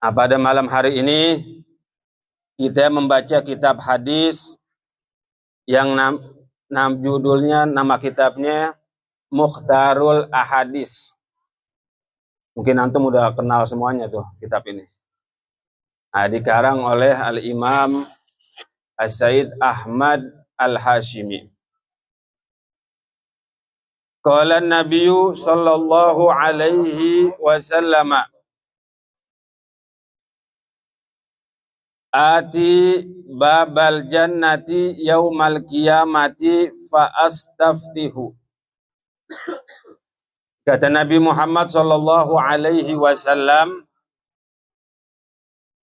Pada malam hari ini kita membaca kitab hadis yang judulnya, nama kitabnya Mukhtarul Ahadis. Mungkin antum udah kenal semuanya tuh kitab ini. Dikarang oleh Al-Imam As-Said Ahmad Al-Hashimi. Qala an-nabiyyu sallallahu alaihi wasallam, ati babal jannati yaumal qiyamati fa astaftihu. Kata Nabi Muhammad sallallahu alaihi wasallam,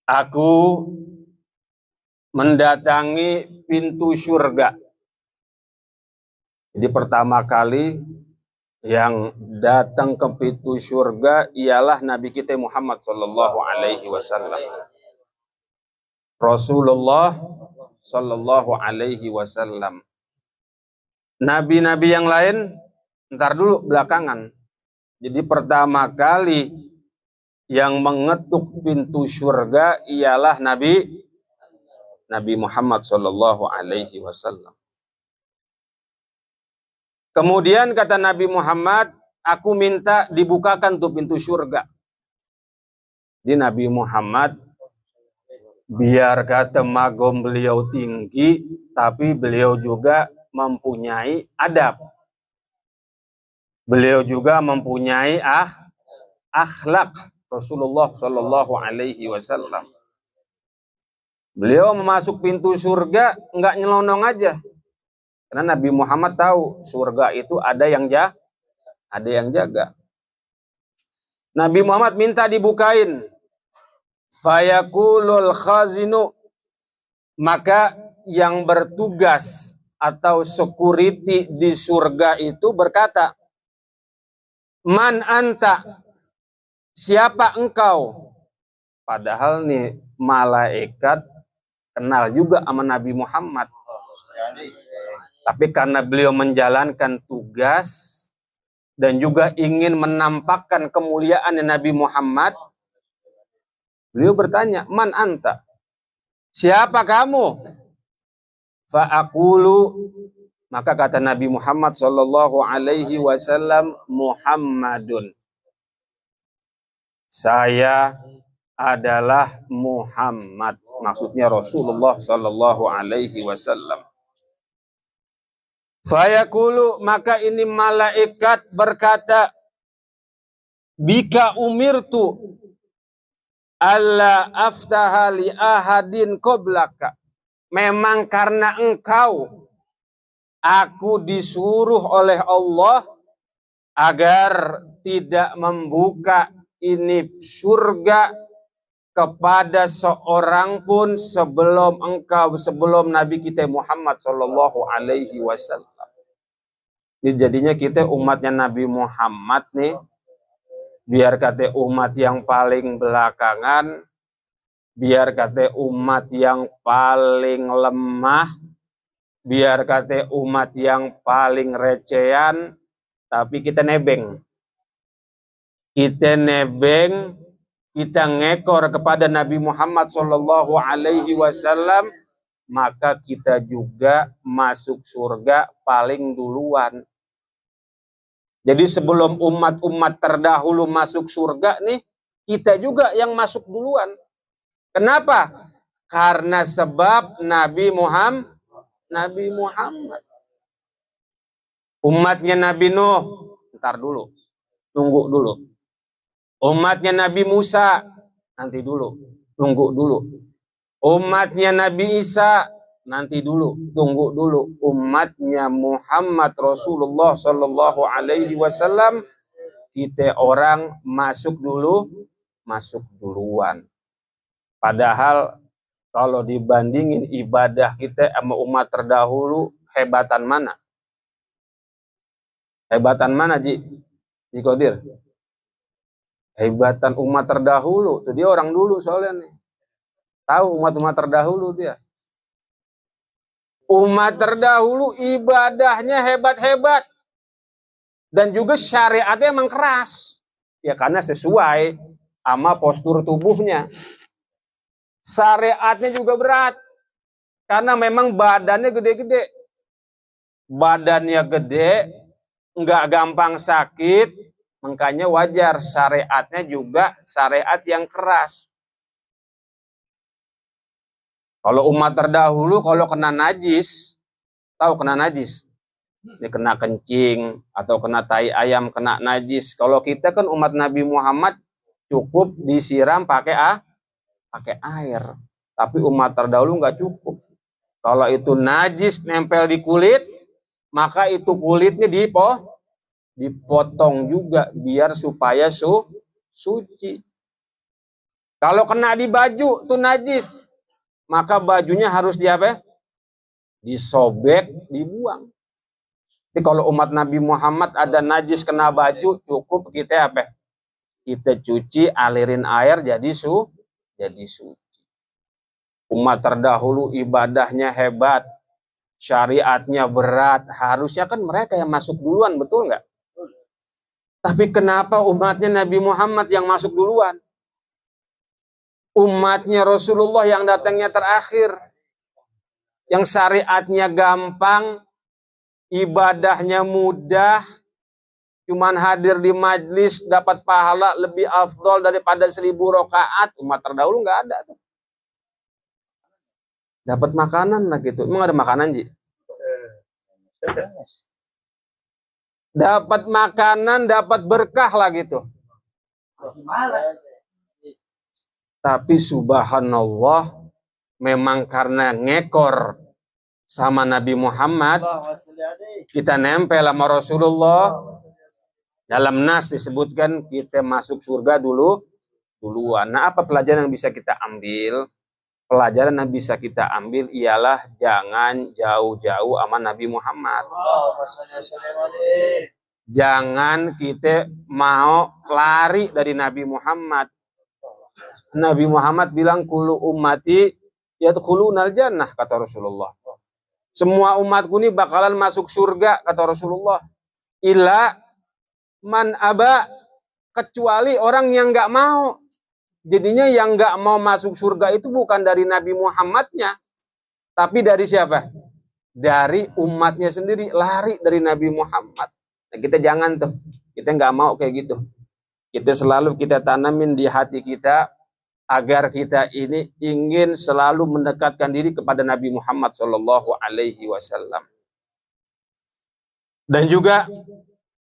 aku mendatangi pintu surga. Jadi pertama kali yang datang ke pintu surga ialah Nabi kita Muhammad sallallahu alaihi wasallam. Rasulullah sallallahu alaihi wasallam. Nabi-nabi yang lain ntar dulu belakangan. Jadi pertama kali yang mengetuk pintu surga ialah Nabi Muhammad sallallahu alaihi wasallam. Kemudian kata Nabi Muhammad, aku minta dibukakan tuh pintu surga. Di Nabi Muhammad, biar kata magom beliau tinggi, tapi beliau juga mempunyai adab. Beliau juga mempunyai akhlak. Rasulullah sallallahu alaihi wasallam. Beliau memasuk pintu surga enggak nyelonong aja. Karena Nabi Muhammad tahu surga itu ada yang jaga. Nabi Muhammad minta dibukain. Fayaqulul khazinu, maka yang bertugas atau security di surga itu berkata, man anta, siapa engkau? Padahal nih malaikat kenal juga sama Nabi Muhammad. Tapi karena beliau menjalankan tugas dan juga ingin menampakkan kemuliaan Nabi Muhammad, beliau bertanya, man anta? Siapa kamu? Fa'aqulu, maka kata Nabi Muhammad sallallahu alaihi wasallam, Muhammadun. Saya adalah Muhammad. Maksudnya Rasulullah sallallahu alaihi wasallam. Fayaqulu, maka ini malaikat berkata, bika umirtu alla aftaha li ahadin qablaka. Memang karena engkau, aku disuruh oleh Allah agar tidak membuka ini surga kepada seorang pun sebelum engkau, sebelum Nabi kita Muhammad sallallahu alaihi wasallam. Ini jadinya kita umatnya Nabi Muhammad nih, biar kata umat yang paling belakangan, biar kata umat yang paling lemah, biar kata umat yang paling recehan, tapi kita nebeng. Kita nebeng, kita ngekor kepada Nabi Muhammad sallallahu alaihi wasallam, maka kita juga masuk surga paling duluan. Jadi sebelum umat-umat terdahulu masuk surga nih, kita juga yang masuk duluan. Kenapa? Karena sebab Nabi Muhammad. Umatnya Nabi Nuh, ntar dulu, tunggu dulu. Umatnya Nabi Musa, nanti dulu, tunggu dulu. Umatnya Nabi Isa, nanti dulu, tunggu dulu. Umatnya Muhammad Rasulullah sallallahu alaihi wasallam, kita orang masuk duluan. Padahal kalau dibandingin ibadah kita sama umat terdahulu, hebatan mana? Hebatan mana, Ji Qadir? Hebatan umat terdahulu. Tuh dia orang dulu soalnya nih. Tahu umat-umat terdahulu dia. Umat terdahulu ibadahnya hebat-hebat. Dan juga syariatnya emang keras. Ya karena sesuai sama postur tubuhnya. Syariatnya juga berat. Karena memang badannya gede-gede. Badannya gede, nggak gampang sakit, makanya wajar syariatnya juga syariat yang keras. Kalau umat terdahulu kalau kena najis, tahu kena najis? Ini kena kencing atau kena tai ayam kena najis. Kalau kita kan umat Nabi Muhammad cukup disiram pakai air. Tapi umat terdahulu nggak cukup. Kalau itu najis nempel di kulit, maka itu kulitnya dipotong juga biar supaya suci. Kalau kena di baju tuh najis, maka bajunya harus disobek, dibuang. Tapi kalau umat Nabi Muhammad ada najis kena baju, cukup kita kita cuci, alirin air jadi suci. Umat terdahulu ibadahnya hebat, syariatnya berat, harusnya kan mereka yang masuk duluan, betul nggak? Tapi kenapa umatnya Nabi Muhammad yang masuk duluan? Umatnya Rasulullah yang datangnya terakhir, yang syariatnya gampang, ibadahnya mudah, cuman hadir di majlis dapat pahala lebih afdol daripada 1000 rakaat. Umat terdahulu nggak ada tuh. Dapat makanan lah gitu. Emang ada makanan, Ji? Dapat makanan, dapat berkah lah gitu. Tapi subhanallah, memang karena ngekor sama Nabi Muhammad, kita nempel sama Rasulullah. Dalam nas disebutkan kita masuk surga duluan. Nah, apa pelajaran yang bisa kita ambil? Pelajaran yang bisa kita ambil ialah jangan jauh-jauh sama Nabi Muhammad. Jangan kita mau lari dari Nabi Muhammad. Nabi Muhammad bilang kullu ummati yadkhulunal jannah, kata Rasulullah. Semua umatku ini bakalan masuk surga, kata Rasulullah. Illa man aba, kecuali orang yang nggak mau. Jadinya yang nggak mau masuk surga itu bukan dari Nabi Muhammadnya, tapi dari siapa? Dari umatnya sendiri, lari dari Nabi Muhammad. Nah, kita jangan tuh, kita nggak mau kayak gitu. Kita selalu kita tanamin di hati kita agar kita ini ingin selalu mendekatkan diri kepada Nabi Muhammad Shallallahu Alaihi Wasallam. Dan juga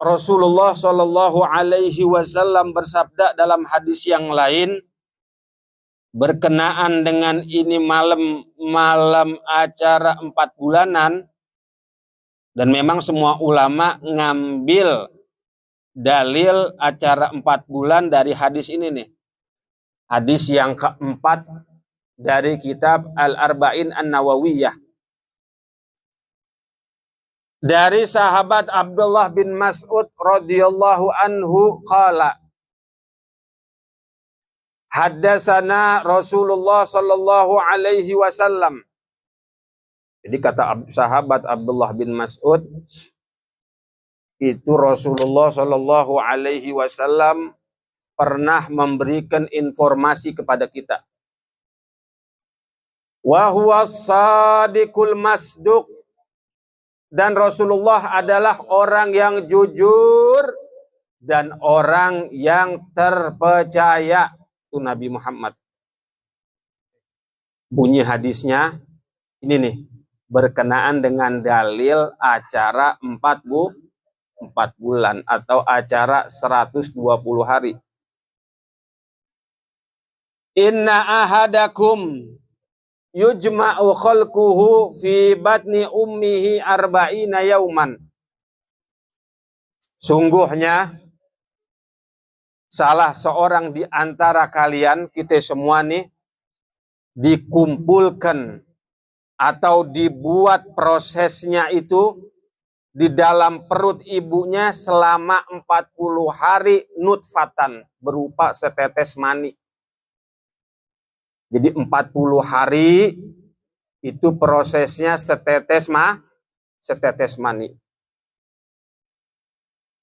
Rasulullah Shallallahu Alaihi Wasallam bersabda dalam hadis yang lain berkenaan dengan ini malam acara 4 bulanan, dan memang semua ulama ngambil dalil acara 4 bulan dari hadis ini nih, hadis yang keempat dari kitab Al-Arba'in An-Nawawiyah. Dari sahabat Abdullah bin Mas'ud radhiyallahu anhu qala haddatsana Rasulullah sallallahu alaihi wasallam. Jadi kata sahabat Abdullah bin Mas'ud, itu Rasulullah sallallahu alaihi wasallam pernah memberikan informasi kepada kita. Wa huwa shadiqul masduq, dan Rasulullah adalah orang yang jujur dan orang yang terpercaya. Itu Nabi Muhammad. Bunyi hadisnya ini nih, berkenaan dengan dalil acara 4 bulan atau acara 120 hari. Inna ahadakum yujma'u khalquhu fi batni ummihi arba'ina yauman. Sungguhnya salah seorang di antara kalian, kita semua nih, dikumpulkan atau dibuat prosesnya itu di dalam perut ibunya selama 40 hari nutfatan, berupa setetes mani. Jadi 40 hari itu prosesnya setetes mani.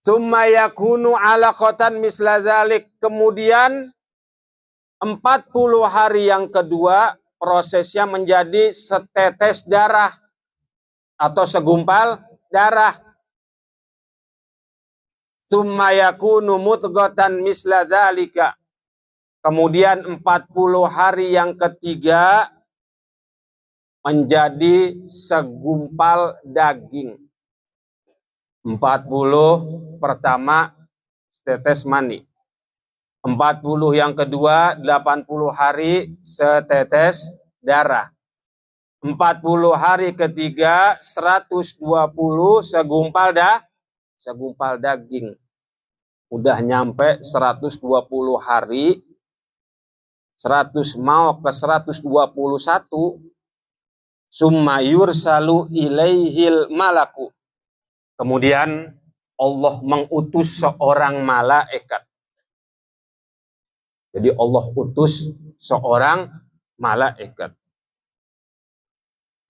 Tsumma yakunu alaqatan misla dzalik. Kemudian 40 hari yang kedua prosesnya menjadi setetes darah atau segumpal darah. Tsumma yakunu mudghatan misla dzalika. Kemudian 40 hari yang ketiga menjadi segumpal daging. 40 pertama setetes mani. 40 yang kedua 80 hari setetes darah. 40 hari ketiga 120 segumpal daging. Udah nyampe 120 hari, 100 mau ke 121, summa yursalu ilaihil malaku. Kemudian Allah mengutus seorang malaikat. Jadi Allah utus seorang malaikat.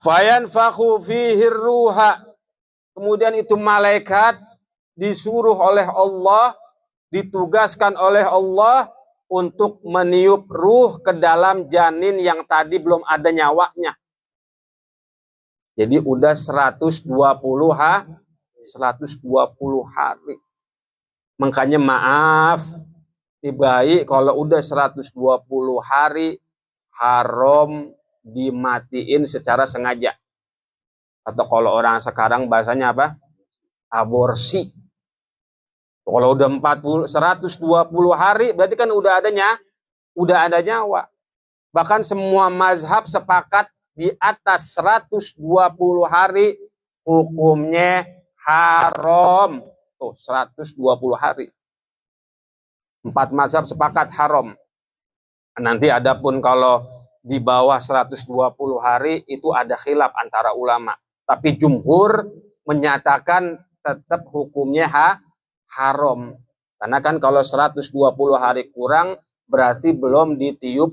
Fayanfakhu fihi ruha. Kemudian itu malaikat disuruh oleh Allah, ditugaskan oleh Allah untuk meniup ruh ke dalam janin yang tadi belum ada nyawanya. Jadi udah 120 hari. Makanya maaf, baik kalau udah 120 hari haram dimatiin secara sengaja. Atau kalau orang sekarang bahasanya apa? Aborsi. Kalau udah 120 hari berarti kan udah ada nyawa. Bahkan semua mazhab sepakat di atas 120 hari hukumnya haram. Tuh 120 hari. 4 mazhab sepakat haram. Nanti adapun kalau di bawah 120 hari itu ada khilaf antara ulama. Tapi jumhur menyatakan tetap hukumnya haram. Karena kan kalau 120 hari kurang berarti belum ditiup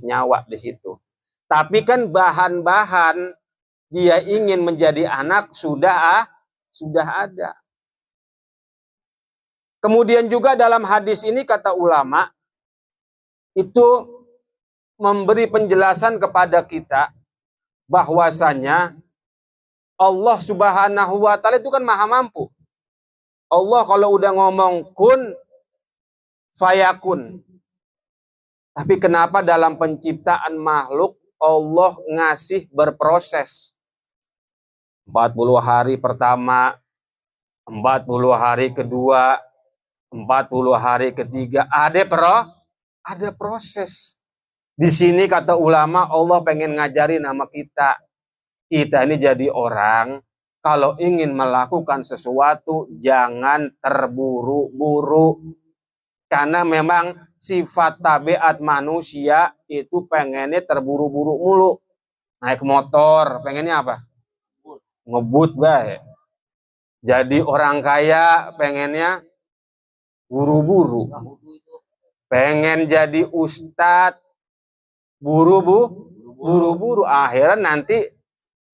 nyawa di situ. Tapi kan bahan-bahan dia ingin menjadi anak sudah ada. Kemudian juga dalam hadis ini kata ulama itu memberi penjelasan kepada kita bahwasanya Allah Subhanahu wa taala itu kan maha mampu. Allah kalau udah ngomong kun fayakun. Tapi kenapa dalam penciptaan makhluk Allah ngasih berproses? 40 hari pertama, 40 hari kedua, 40 hari ketiga, ada proses. Di sini kata ulama Allah pengen ngajarin sama kita ini jadi orang kalau ingin melakukan sesuatu jangan terburu-buru. Karena memang sifat tabiat manusia itu pengennya terburu-buru mulu. Naik motor pengennya apa? Ngebut bae. Jadi orang kaya pengennya buru-buru. Pengen jadi ustadz buru-buru. Akhirnya nanti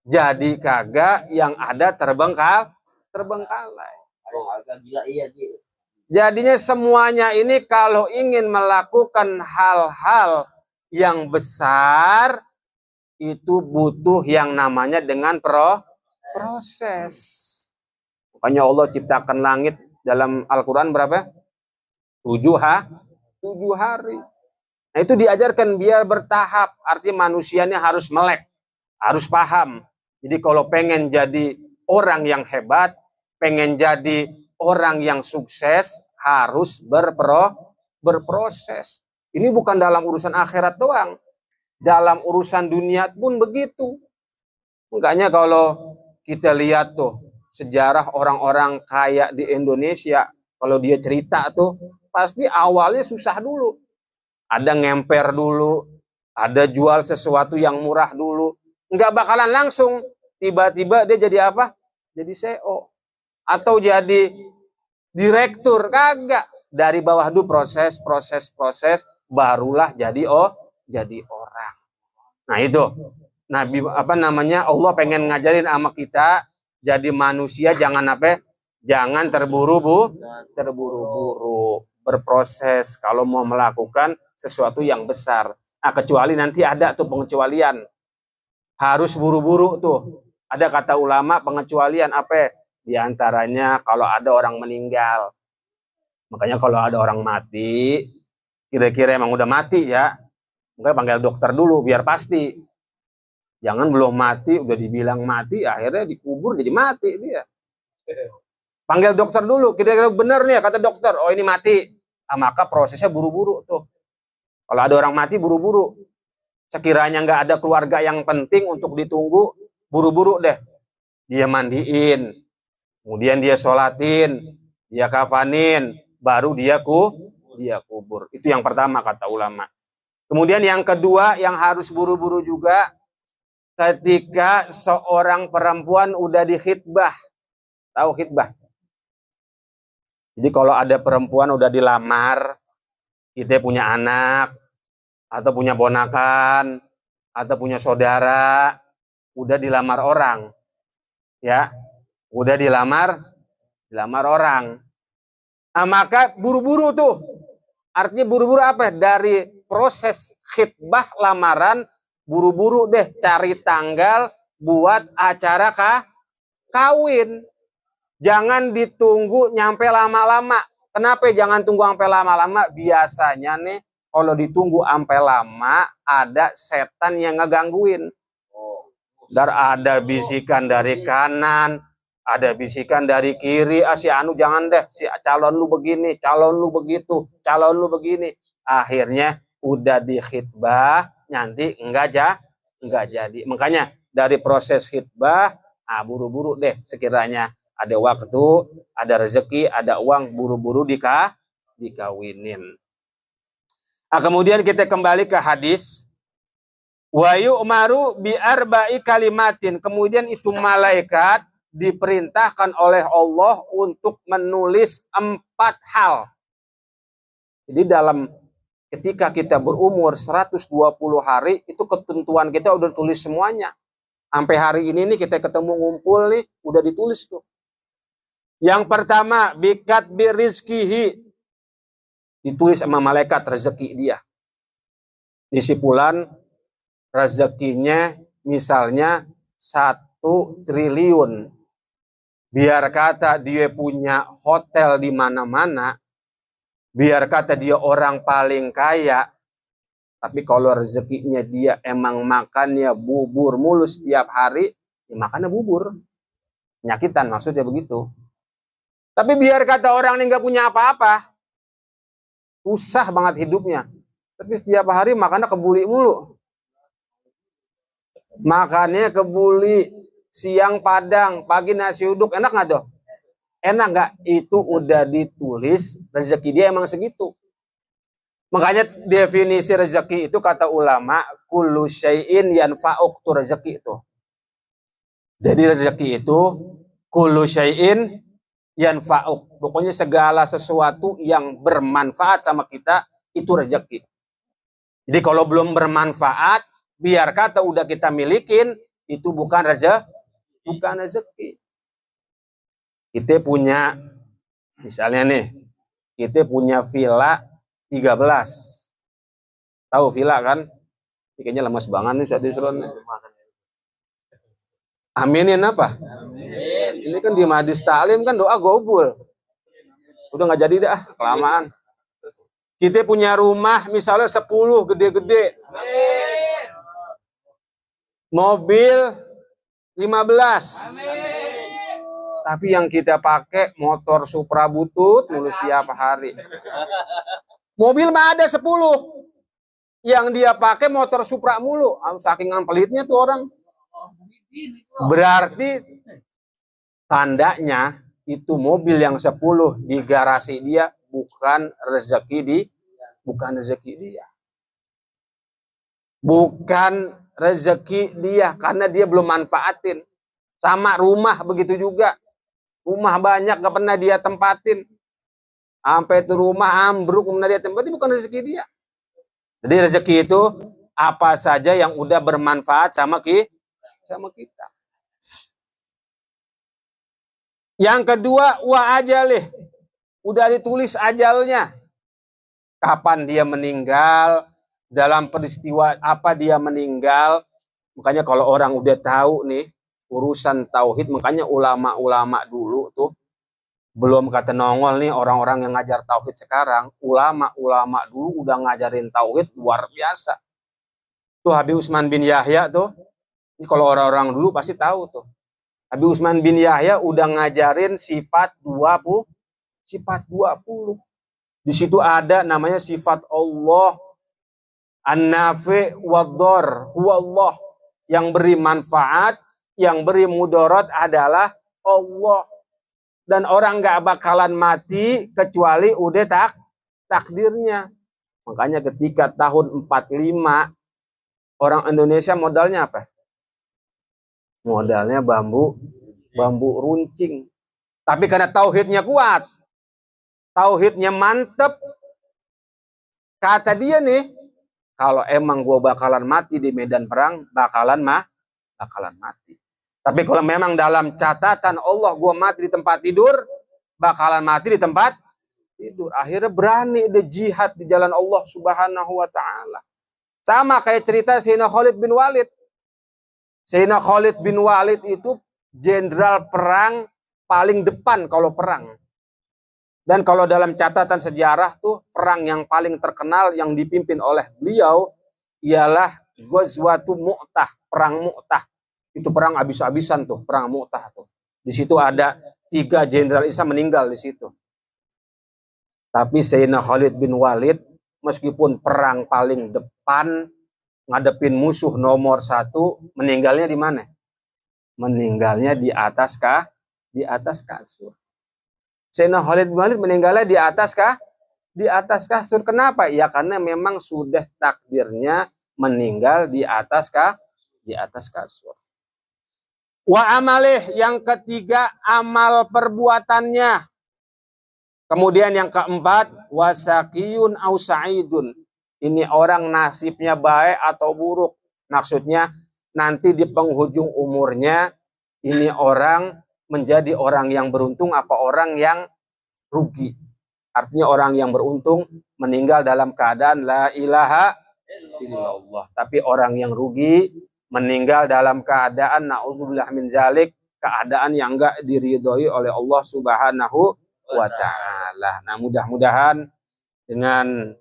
jadi kagak yang ada terbengkalai. Jadinya semuanya ini kalau ingin melakukan hal-hal yang besar itu butuh yang namanya dengan proses. Makanya Allah ciptakan langit dalam Al-Quran berapa? 7 hari. Nah itu diajarkan biar bertahap. Artinya manusianya harus melek, harus paham. Jadi kalau pengen jadi orang yang hebat, pengen jadi orang yang sukses, harus berproses. Ini bukan dalam urusan akhirat doang. Dalam urusan dunia pun begitu. Makanya kalau kita lihat tuh sejarah orang-orang kaya di Indonesia, kalau dia cerita tuh pasti awalnya susah dulu. Ada ngemper dulu, ada jual sesuatu yang murah dulu. Enggak bakalan langsung tiba-tiba dia jadi apa? Jadi CEO atau jadi direktur, kagak. Dari bawah dulu proses barulah jadi orang. Nah itu. Nabi Allah pengen ngajarin sama kita jadi manusia jangan terburu-buru. berproses kalau mau melakukan sesuatu yang besar. Nah, kecuali nanti ada tuh pengecualian. Harus buru-buru tuh. Ada kata ulama pengecualian apa? Di antaranya kalau ada orang meninggal. Makanya kalau ada orang mati, kira-kira emang udah mati ya, makanya panggil dokter dulu biar pasti. Jangan belum mati, udah dibilang mati, akhirnya dikubur jadi mati dia. Panggil dokter dulu, kira-kira benar nih kata dokter, oh ini mati. Nah, maka prosesnya buru-buru tuh. Kalau ada orang mati buru-buru. Sekiranya nggak ada keluarga yang penting untuk ditunggu, buru-buru deh. Dia mandiin, kemudian dia sholatin, dia kafanin, baru dia kubur. Itu yang pertama kata ulama. Kemudian yang kedua yang harus buru-buru juga, ketika seorang perempuan udah dikhitbah. Tahu khitbah? Jadi kalau ada perempuan udah dilamar, kita punya anak, atau punya ponakan, atau punya saudara, udah dilamar orang, ya, udah dilamar orang. Nah, maka buru-buru tuh, artinya buru-buru apa? Dari proses khitbah lamaran, buru-buru deh cari tanggal buat acara kawin. Jangan ditunggu nyampe lama-lama. Kenapa jangan tunggu sampai lama-lama? Biasanya nih kalau ditunggu sampai lama, ada setan yang ngegangguin. Ada bisikan dari kanan, ada bisikan dari kiri. Si anu jangan deh, si calon lu begini, calon lu begitu, calon lu begini. Akhirnya udah dikhitbah, nanti enggak jadi. Makanya dari proses khitbah, buru-buru deh sekiranya ada waktu, ada rezeki, ada uang, buru-buru dikawinin. Nah, kemudian kita kembali ke hadis. Wa yu'maru bi arba'i kalimatin. Kemudian itu malaikat diperintahkan oleh Allah untuk menulis 4 hal. Jadi ketika kita berumur 120 hari, itu ketentuan kita udah tulis semuanya. Sampai hari ini nih kita ketemu ngumpul nih, udah ditulis tuh. Yang pertama, bikat birizkihi. Ditulis sama malaikat rezeki dia. Disipulan rezekinya misalnya 1 triliun. Biar kata dia punya hotel di mana-mana, biar kata dia orang paling kaya, tapi kalau rezekinya dia emang makannya bubur mulu setiap hari, ya makannya bubur. Penyakitan maksudnya begitu. Tapi biar kata orang ini nggak punya apa-apa, susah banget hidupnya. Tapi setiap hari makannya kebuli mulu. Makannya kebuli, siang padang, pagi nasi uduk, enak nggak tuh? Enak nggak? Itu udah ditulis, rezeki dia emang segitu. Makanya definisi rezeki itu kata ulama, kullu syai'in yanfa'uk, tuh rezeki itu. Jadi rezeki itu kullu syai'in yanfa'uk. Pokoknya segala sesuatu yang bermanfaat sama kita itu rezeki. Jadi kalau belum bermanfaat, biar kata udah kita milikin, itu bukan rezeki. Kita punya, misalnya nih, kita punya villa 13. Tahu villa kan? Kayaknya lemas banget nih saat disuruh. Aminin apa? Amin. Ini kan di majlis taklim kan doa gobul. Udah nggak jadi dah, kelamaan. Kita punya rumah misalnya 10 gede-gede. Mobil 15. Amin. Tapi yang kita pakai motor Supra butut mulus tiap hari. Mobil mah ada 10. Yang dia pakai motor Supra mulu. Saking pelitnya tuh orang. Berarti tandanya itu mobil yang 10 di garasi dia bukan rezeki dia. Bukan rezeki dia karena dia belum manfaatin. Sama rumah begitu juga. Rumah banyak gak pernah dia tempatin. Sampai itu rumah ambruk kemudian dia tempatin, bukan rezeki dia. Jadi rezeki itu apa saja yang udah bermanfaat sama kita. Yang kedua, wa ajalih. Udah ditulis ajalnya. kapan dia meninggal, dalam peristiwa apa dia meninggal. Makanya kalau orang udah tahu nih urusan tauhid, makanya ulama-ulama dulu tuh, belum kata nongol nih orang-orang yang ngajar tauhid sekarang, ulama-ulama dulu udah ngajarin tauhid luar biasa. Tuh Habib Utsman bin Yahya tuh, ini kalau orang-orang dulu pasti tahu tuh. Habib Utsman bin Yahya udah ngajarin sifat 20. Di situ ada namanya sifat Allah, An-Nafi' wad-Dhar, huwa Allah. Yang beri manfaat, yang beri mudarat adalah Allah. Dan orang gak bakalan mati kecuali udah takdirnya. Makanya ketika tahun 45 orang Indonesia modalnya apa? Modalnya bambu runcing. Tapi karena tauhidnya kuat, tauhidnya mantep, kata dia nih, kalau emang gue bakalan mati di medan perang, bakalan mati. Tapi kalau memang dalam catatan Allah gue mati di tempat tidur, bakalan mati di tempat tidur. Akhirnya berani dia jihad di jalan Allah Subhanahu wa Ta'ala. Sama kayak cerita Sayyidina Khalid bin Walid. Sayyidina Khalid bin Walid itu jenderal perang paling depan kalau perang. Dan kalau dalam catatan sejarah tuh, perang yang paling terkenal yang dipimpin oleh beliau ialah Ghazwatu Mu'tah, perang Mu'tah. Itu perang habis-habisan tuh, perang Mu'tah tuh. Di situ ada 3 jenderal Islam meninggal di situ. Tapi Sayyidina Khalid bin Walid meskipun perang paling depan, ngadepin musuh nomor 1, meninggalnya di mana? Meninggalnya di atas kasur. Sayyidina Khalid bin Walid meninggalnya di atas kasur. Kenapa? Ya karena memang sudah takdirnya meninggal di atas kasur. Wa amalih, yang ketiga amal perbuatannya. Kemudian yang keempat, wasaqiyun au sa'idun. Ini orang nasibnya baik atau buruk. Maksudnya nanti di penghujung umurnya ini orang menjadi orang yang beruntung apa orang yang rugi. Artinya orang yang beruntung meninggal dalam keadaan la ilaha illallah. Tapi orang yang rugi meninggal dalam keadaan na'udzubillah min zalik, keadaan yang enggak diridhoi oleh Allah Subhanahu wa Ta'ala. Nah, mudah-mudahan dengan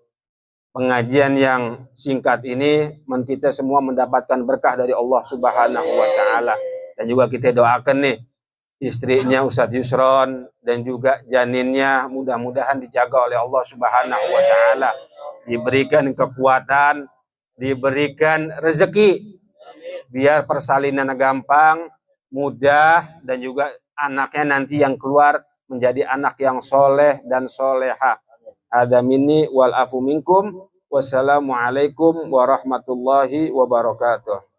pengajian yang singkat ini kita semua mendapatkan berkah dari Allah Subhanahu wa Ta'ala. Dan juga kita doakan nih istrinya Ustadz Yusron dan juga janinnya, mudah-mudahan dijaga oleh Allah Subhanahu wa Ta'ala, diberikan kekuatan, diberikan rezeki, biar persalinannya gampang, mudah, dan juga anaknya nanti yang keluar menjadi anak yang soleh dan soleha. Ada minni wal afu minkum. Wassalamualaikum warahmatullahi wabarakatuh.